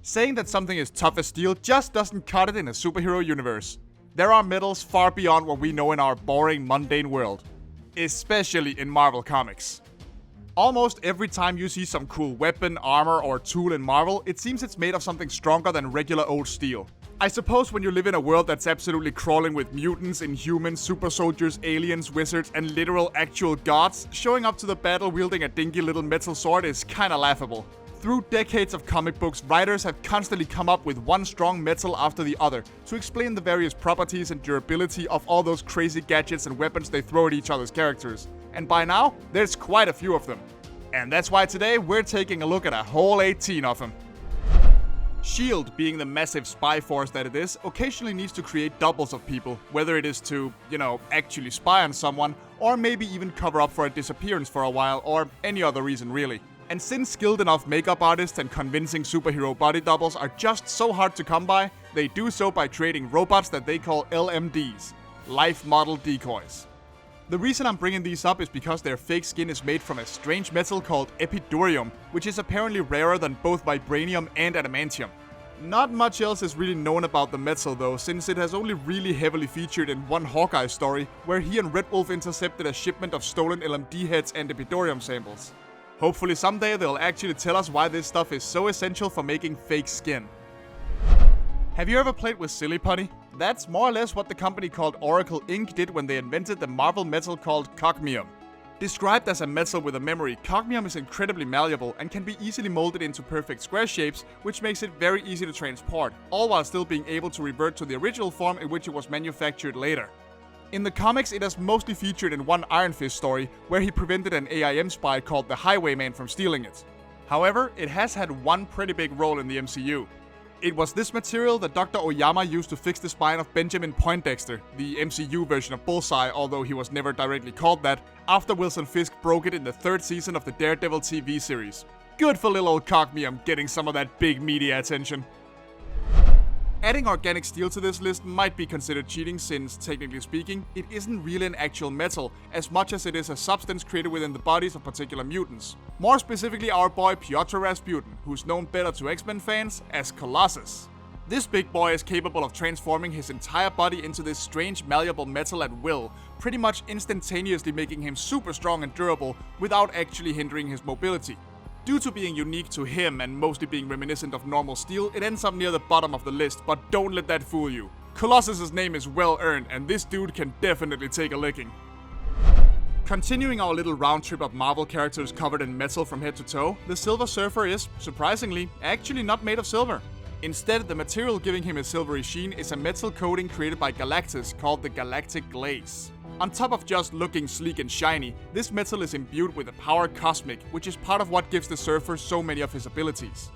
Saying that something is tough as steel just doesn't cut it in a superhero universe. There are metals far beyond what we know in our boring, mundane world. Especially in Marvel Comics. Almost every time you see some cool weapon, armor, or tool in Marvel, it seems it's made of something stronger than regular old steel. I suppose when you live in a world that's absolutely crawling with mutants, inhumans, super soldiers, aliens, wizards, and literal actual gods, showing up to the battle wielding a dinky little metal sword is kinda laughable. Through decades of comic books, writers have constantly come up with one strong metal after the other to explain the various properties and durability of all those crazy gadgets and weapons they throw at each other's characters. And by now, there's quite a few of them. And that's why today we're taking a look at a whole 18 of them. S.H.I.E.L.D., being the massive spy force that it is, occasionally needs to create doubles of people, whether it is to, actually spy on someone, or maybe even cover up for a disappearance for a while, or any other reason really. And since skilled enough makeup artists and convincing superhero body doubles are just so hard to come by, they do so by creating robots that they call LMDs, Life Model Decoys. The reason I'm bringing these up is because their fake skin is made from a strange metal called Epidurium, which is apparently rarer than both Vibranium and Adamantium. Not much else is really known about the metal though, since it has only really heavily featured in one Hawkeye story, where he and Red Wolf intercepted a shipment of stolen LMD heads and Epidurium samples. Hopefully someday they'll actually tell us why this stuff is so essential for making fake skin. Have you ever played with Silly Putty? That's more or less what the company called Oracle Inc. did when they invented the Marvel metal called Cogmium. Described as a metal with a memory, Cogmium is incredibly malleable and can be easily molded into perfect square shapes, which makes it very easy to transport, all while still being able to revert to the original form in which it was manufactured later. In the comics, it has mostly featured in one Iron Fist story, where he prevented an AIM spy called the Highwayman from stealing it. However, it has had one pretty big role in the MCU. It was this material that Dr. Oyama used to fix the spine of Benjamin Poindexter, the MCU version of Bullseye, although he was never directly called that, after Wilson Fisk broke it in the 3rd season of the Daredevil TV series. Good for little old Cogmium getting some of that big media attention. Adding organic steel to this list might be considered cheating since, technically speaking, it isn't really an actual metal, as much as it is a substance created within the bodies of particular mutants. More specifically our boy Piotr Rasputin, who's known better to X-Men fans as Colossus. This big boy is capable of transforming his entire body into this strange malleable metal at will, pretty much instantaneously making him super strong and durable without actually hindering his mobility. Due to being unique to him and mostly being reminiscent of normal steel, it ends up near the bottom of the list, but don't let that fool you. Colossus's name is well earned, and this dude can definitely take a licking. Continuing our little round trip of Marvel characters covered in metal from head to toe, the Silver Surfer is, surprisingly, actually not made of silver. Instead, the material giving him a silvery sheen is a metal coating created by Galactus called the Galactic Glaze. On top of just looking sleek and shiny, this metal is imbued with a power cosmic, which is part of what gives the Surfer so many of his abilities.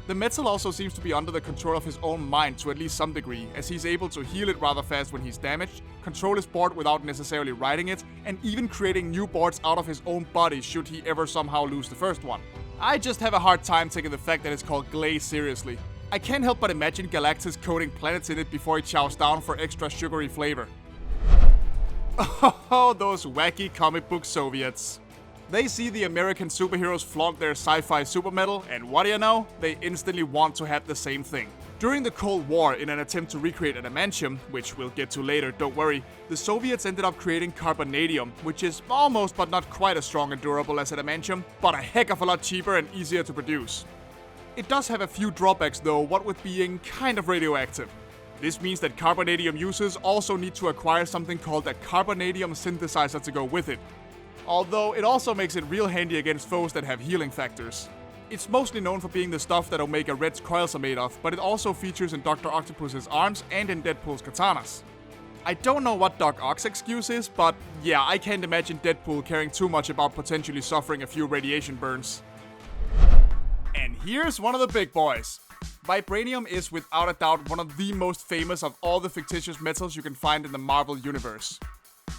The metal also seems to be under the control of his own mind to at least some degree, as he's able to heal it rather fast when he's damaged, control his board without necessarily riding it, and even creating new boards out of his own body should he ever somehow lose the first one. I just have a hard time taking the fact that it's called Glaze seriously. I can't help but imagine Galactus coating planets in it before he chows down for extra sugary flavor. Oh, those wacky comic book Soviets. They see the American superheroes flaunt their sci-fi supermetal, and what do you know? They instantly want to have the same thing. During the Cold War, in an attempt to recreate Adamantium, which we'll get to later, don't worry, the Soviets ended up creating Carbonadium, which is almost but not quite as strong and durable as Adamantium, but a heck of a lot cheaper and easier to produce. It does have a few drawbacks though, what with being kind of radioactive. This means that Carbonadium users also need to acquire something called a Carbonadium synthesizer to go with it. Although it also makes it real handy against foes that have healing factors. It's mostly known for being the stuff that Omega Red's coils are made of, but it also features in Dr. Octopus's arms and in Deadpool's katanas. I don't know what Doc Ock's excuse is, but yeah, I can't imagine Deadpool caring too much about potentially suffering a few radiation burns. And here's one of the big boys. Vibranium is without a doubt one of the most famous of all the fictitious metals you can find in the Marvel universe.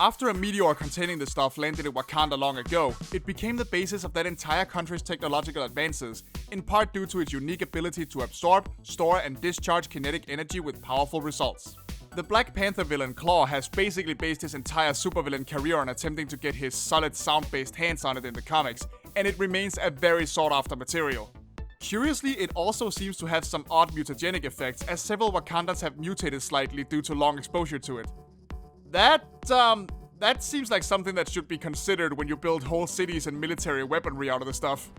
After a meteor containing the stuff landed in Wakanda long ago, it became the basis of that entire country's technological advances, in part due to its unique ability to absorb, store, and discharge kinetic energy with powerful results. The Black Panther villain Claw has basically based his entire supervillain career on attempting to get his solid sound-based hands on it in the comics, and it remains a very sought-after material. Curiously, it also seems to have some odd mutagenic effects, as several Wakandans have mutated slightly due to long exposure to it. That seems like something that should be considered when you build whole cities and military weaponry out of the stuff.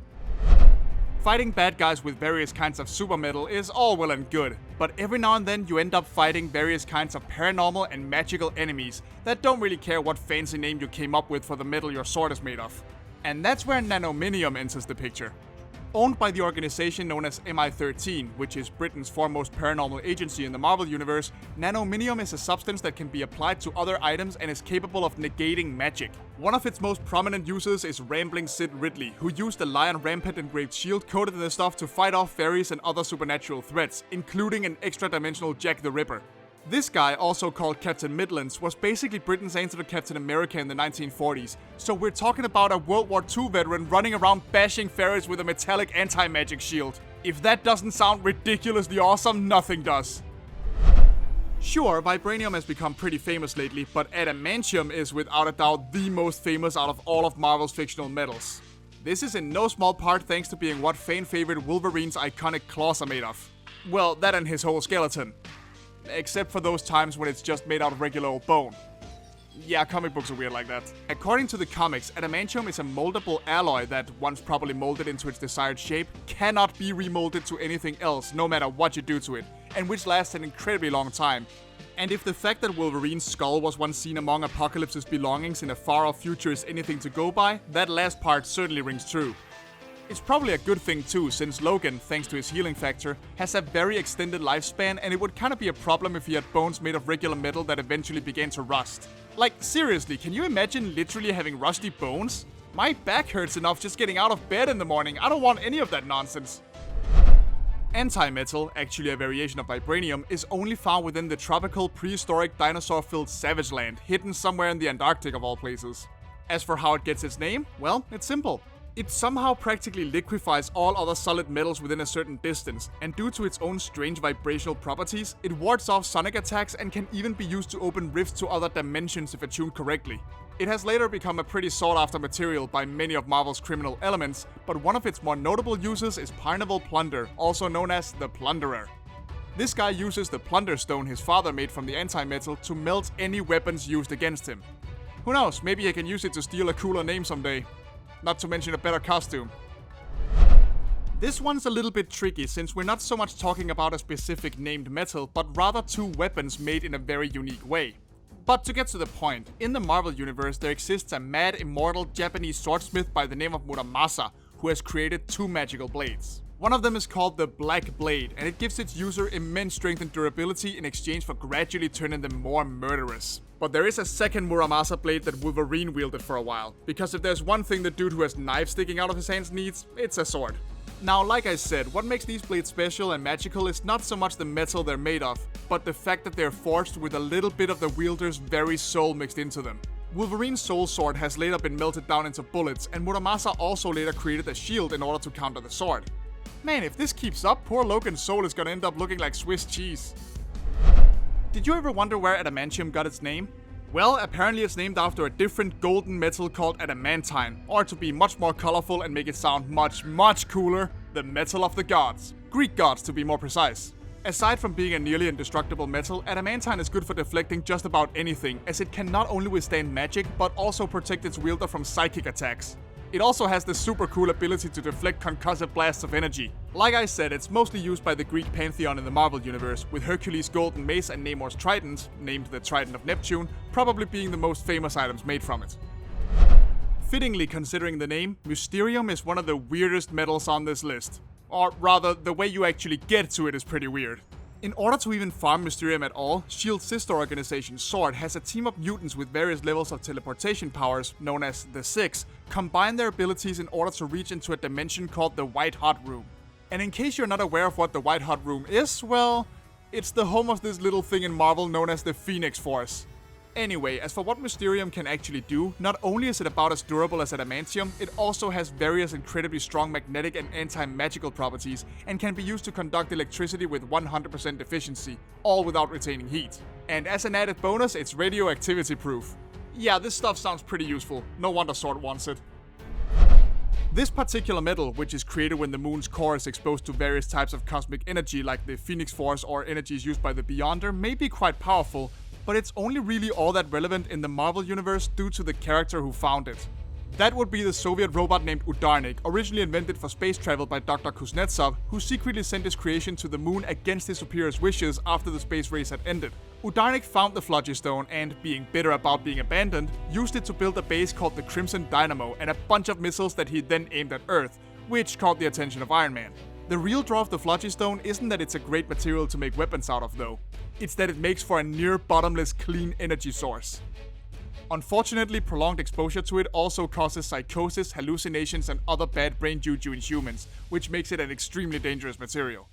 Fighting bad guys with various kinds of super metal is all well and good, but every now and then you end up fighting various kinds of paranormal and magical enemies that don't really care what fancy name you came up with for the metal your sword is made of. And that's where Nanominium enters the picture. Owned by the organization known as MI13, which is Britain's foremost paranormal agency in the Marvel Universe, Nanominium is a substance that can be applied to other items and is capable of negating magic. One of its most prominent users is Rambling Sid Ridley, who used a lion rampant engraved shield coated in the stuff to fight off fairies and other supernatural threats, including an extra-dimensional Jack the Ripper. This guy, also called Captain Midlands, was basically Britain's answer to Captain America in the 1940s, so we're talking about a World War II veteran running around bashing fairies with a metallic anti-magic shield. If that doesn't sound ridiculously awesome, nothing does. Sure, Vibranium has become pretty famous lately, but Adamantium is without a doubt the most famous out of all of Marvel's fictional metals. This is in no small part thanks to being what fan favorite Wolverine's iconic claws are made of. Well, that and his whole skeleton. Except for those times when it's just made out of regular old bone. Yeah, comic books are weird like that. According to the comics, adamantium is a moldable alloy that, once properly molded into its desired shape, cannot be remolded to anything else no matter what you do to it, and which lasts an incredibly long time. And if the fact that Wolverine's skull was once seen among Apocalypse's belongings in a far-off future is anything to go by, that last part certainly rings true. It's probably a good thing too, since Logan, thanks to his healing factor, has a very extended lifespan, and it would kinda be a problem if he had bones made of regular metal that eventually began to rust. Like, seriously, can you imagine literally having rusty bones? My back hurts enough just getting out of bed in the morning. I don't want any of that nonsense. Antimetal, actually a variation of Vibranium, is only found within the tropical, prehistoric, dinosaur-filled Savage Land, hidden somewhere in the Antarctic of all places. As for how it gets its name, well, it's simple. It somehow practically liquefies all other solid metals within a certain distance, and due to its own strange vibrational properties, it wards off sonic attacks and can even be used to open rifts to other dimensions if attuned correctly. It has later become a pretty sought-after material by many of Marvel's criminal elements, but one of its more notable uses is Parnival Plunder, also known as the Plunderer. This guy uses the Phlogistone his father made from the anti-metal to melt any weapons used against him. Who knows, maybe he can use it to steal a cooler name someday. Not to mention a better costume. This one's a little bit tricky since we're not so much talking about a specific named metal, but rather two weapons made in a very unique way. But to get to the point, in the Marvel Universe there exists a mad, immortal Japanese swordsmith by the name of Muramasa, who has created two magical blades. One of them is called the Black Blade, and it gives its user immense strength and durability in exchange for gradually turning them more murderous. But there is a second Muramasa blade that Wolverine wielded for a while, because if there's one thing the dude who has knives sticking out of his hands needs, it's a sword. Now, like I said, what makes these blades special and magical is not so much the metal they're made of, but the fact that they're forged with a little bit of the wielder's very soul mixed into them. Wolverine's soul sword has later been melted down into bullets, and Muramasa also later created a shield in order to counter the sword. Man, if this keeps up, poor Logan's soul is gonna end up looking like Swiss cheese. Did you ever wonder where adamantium got its name? Well, apparently it's named after a different golden metal called adamantine, or to be much more colorful and make it sound much, much cooler, the metal of the gods. Greek gods, to be more precise. Aside from being a nearly indestructible metal, adamantine is good for deflecting just about anything, as it can not only withstand magic, but also protect its wielder from psychic attacks. It also has the super cool ability to deflect concussive blasts of energy. Like I said, it's mostly used by the Greek pantheon in the Marvel Universe, with Hercules' golden mace and Namor's trident, named the Trident of Neptune, probably being the most famous items made from it. Fittingly considering the name, Mysterium is one of the weirdest metals on this list. Or rather, the way you actually get to it is pretty weird. In order to even farm Mysterium at all, S.H.I.E.L.D's sister organization SWORD has a team of mutants with various levels of teleportation powers, known as the Six, combine their abilities in order to reach into a dimension called the White Hot Room. And in case you're not aware of what the White Hot Room is, well, it's the home of this little thing in Marvel known as the Phoenix Force. Anyway, as for what Mysterium can actually do, not only is it about as durable as adamantium, it also has various incredibly strong magnetic and anti-magical properties, and can be used to conduct electricity with 100% efficiency, all without retaining heat. And as an added bonus, it's radioactivity proof. Yeah, this stuff sounds pretty useful. No wonder SWORD wants it. This particular metal, which is created when the moon's core is exposed to various types of cosmic energy like the Phoenix Force or energies used by the Beyonder, may be quite powerful, but it's only really all that relevant in the Marvel universe due to the character who found it. That would be the Soviet robot named Udarnik, originally invented for space travel by Dr. Kuznetsov, who secretly sent his creation to the moon against his superior's wishes after the space race had ended. Udarnik found the Phlogistone and, being bitter about being abandoned, used it to build a base called the Crimson Dynamo and a bunch of missiles that he then aimed at Earth, which caught the attention of Iron Man. The real draw of the Phlogistone isn't that it's a great material to make weapons out of though, it's that it makes for a near bottomless clean energy source. Unfortunately, prolonged exposure to it also causes psychosis, hallucinations, and other bad brain juju in humans, which makes it an extremely dangerous material.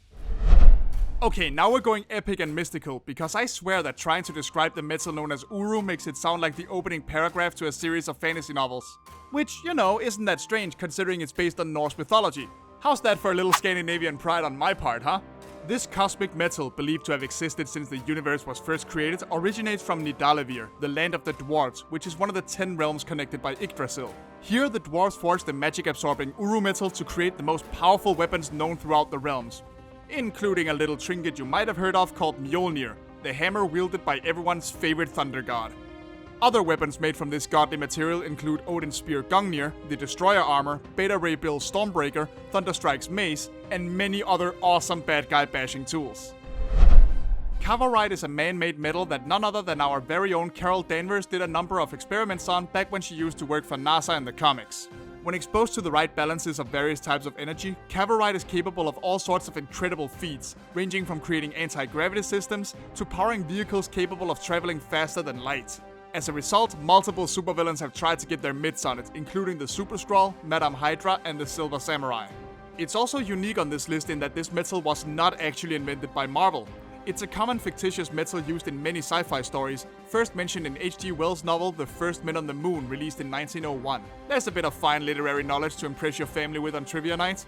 Okay, now we're going epic and mystical, because I swear that trying to describe the metal known as Uru makes it sound like the opening paragraph to a series of fantasy novels. Which, you know, isn't that strange considering it's based on Norse mythology. How's that for a little Scandinavian pride on my part, huh? This cosmic metal, believed to have existed since the universe was first created, originates from Nidavellir, the land of the dwarves, which is one of the 10 realms connected by Yggdrasil. Here, the dwarves forged the magic-absorbing Uru metal to create the most powerful weapons known throughout the realms, including a little trinket you might have heard of called Mjolnir, the hammer wielded by everyone's favorite thunder god. Other weapons made from this godly material include Odin's spear Gungnir, the Destroyer armor, Beta Ray Bill's Stormbreaker, Thunderstrike's mace, and many other awesome bad guy bashing tools. Cavorite is a man-made metal that none other than our very own Carol Danvers did a number of experiments on back when she used to work for NASA in the comics. When exposed to the right balances of various types of energy, Cavorite is capable of all sorts of incredible feats, ranging from creating anti-gravity systems to powering vehicles capable of traveling faster than light. As a result, multiple supervillains have tried to get their mitts on it, including the Super Skrull, Madame Hydra, and the Silver Samurai. It's also unique on this list in that this metal was not actually invented by Marvel. It's a common fictitious metal used in many sci-fi stories, first mentioned in H.G. Wells' novel The First Men on the Moon, released in 1901. There's a bit of fine literary knowledge to impress your family with on trivia night.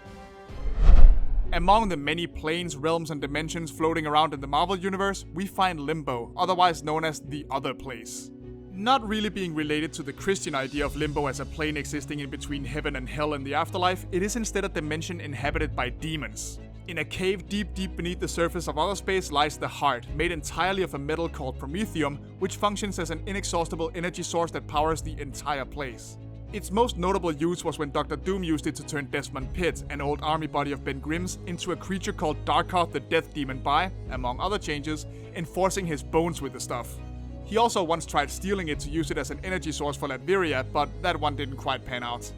Among the many planes, realms, and dimensions floating around in the Marvel universe, we find Limbo, otherwise known as the Other Place. Not really being related to the Christian idea of limbo as a plane existing in between heaven and hell in the afterlife, it is instead a dimension inhabited by demons. In a cave deep beneath the surface of outer space lies the Heart, made entirely of a metal called Promethium, which functions as an inexhaustible energy source that powers the entire place. Its most notable use was when Dr. Doom used it to turn Desmond Pitt, an old army buddy of Ben Grimm's, into a creature called Darkoth the Death Demon by, among other changes, enforcing his bones with the stuff. He also once tried stealing it to use it as an energy source for Latveria, but that one didn't quite pan out.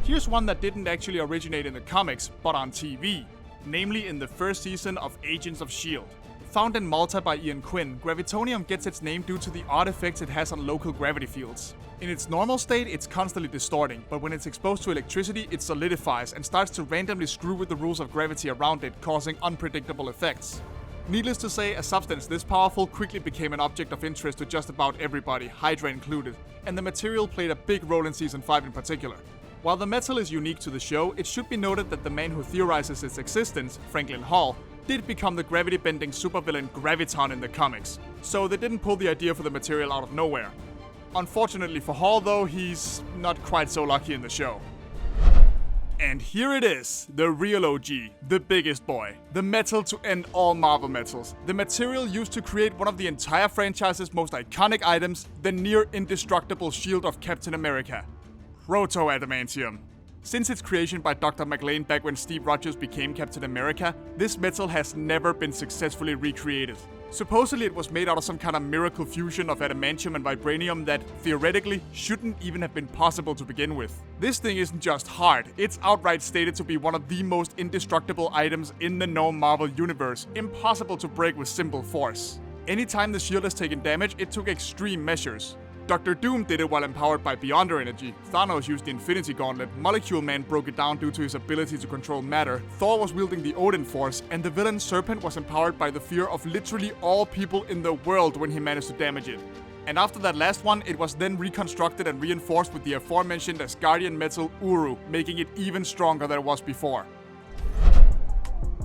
Here's one that didn't actually originate in the comics, but on TV, namely in the first season of Agents of S.H.I.E.L.D. Found in Malta by Ian Quinn, Gravitonium gets its name due to the odd effects it has on local gravity fields. In its normal state, it's constantly distorting, but when it's exposed to electricity, it solidifies and starts to randomly screw with the rules of gravity around it, causing unpredictable effects. Needless to say, a substance this powerful quickly became an object of interest to just about everybody, Hydra included, and the material played a big role in Season 5 in particular. While the metal is unique to the show, it should be noted that the man who theorizes its existence, Franklin Hall, did become the gravity-bending supervillain Graviton in the comics, so they didn't pull the idea for the material out of nowhere. Unfortunately for Hall though, he's not quite so lucky in the show. And here it is, the real OG, the biggest boy, the metal to end all Marvel metals, the material used to create one of the entire franchise's most iconic items, the near indestructible shield of Captain America, Proto-Adamantium. Since its creation by Dr. McLean back when Steve Rogers became Captain America, this metal has never been successfully recreated. Supposedly it was made out of some kind of miracle fusion of adamantium and vibranium that, theoretically, shouldn't even have been possible to begin with. This thing isn't just hard, it's outright stated to be one of the most indestructible items in the known Marvel universe, impossible to break with simple force. Anytime the shield has taken damage, it took extreme measures. Dr. Doom did it while empowered by Beyonder energy, Thanos used the Infinity Gauntlet, Molecule Man broke it down due to his ability to control matter, Thor was wielding the Odin Force, and the villain Serpent was empowered by the fear of literally all people in the world when he managed to damage it. And after that last one, it was then reconstructed and reinforced with the aforementioned Asgardian metal Uru, making it even stronger than it was before.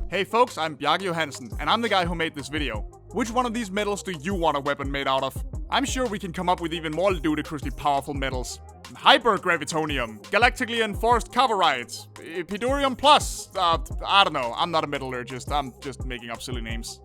Hey folks, I'm Bjarke Johansen, and I'm the guy who made this video. Which one of these metals do you want a weapon made out of? I'm sure we can come up with even more ludicrously powerful metals. Hyper-Gravitonium, Galactically Enforced Cavorite, Epidurium Plus, I don't know, I'm not a metallurgist, I'm just making up silly names.